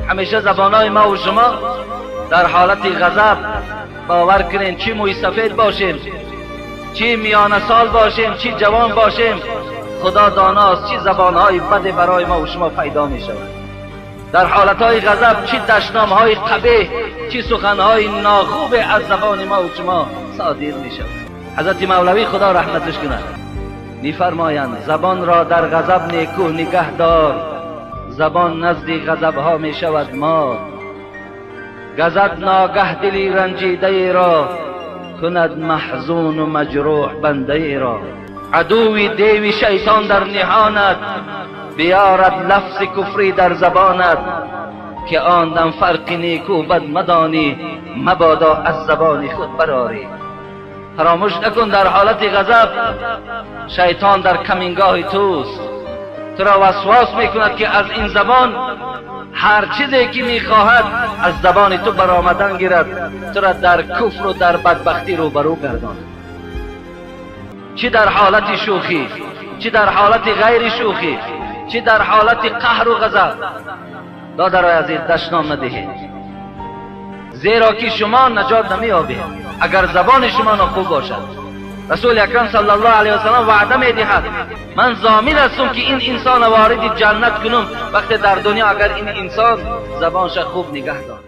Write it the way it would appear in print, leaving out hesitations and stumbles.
همیشه زبانهای ما و شما در حالت غضب، باور کنین چی موی سفید باشیم، چی میانه سال باشیم، چی جوان باشیم، خدا داناست چی زبانهای بد برای ما و شما پیدا می شود. در حالتهای غضب چی دشنامهای قبیح، چی سخنهای ناخوب از زبان ما و شما صادر می شود. حضرت مولوی خدا رحمتش کنه میفرمایند زبان را در غضب نیکو نگه دار، زبان نزد غضبها می شود مات. غضب ناگه دلی رنجیده ای را، کند محزون و مجروح بنده ای را. عدوی دیوی شیطان در نهانت، بیارد لفظ کفری در زبانت. که آن دم فرق نیکو بد مدانی، مبادا از زبان خود براری. فراموش نکن در حالت غضب شیطان در کمینگاه توست، تو را وسواس میکند که از این زبان هر چیزی که میخواهد از زبان تو برآمدن گیرد، تو را در کفر و در بدبختی روبرو گرداند. چی در حالت شوخی، چی در حالت غیر شوخی، چی در حالت قهر و غضب، دادرای عزیز دشنام ندهید، زیرا که شما نجات نمیابید اگر زبان شما ناخوب باشد. رسول اکرم صلی الله علیه و سلم وعده میدهد من ضامن هستم که این انسان وارد جنت کنم وقتی در دنیا اگر این انسان زبانش خوب نگه دارد.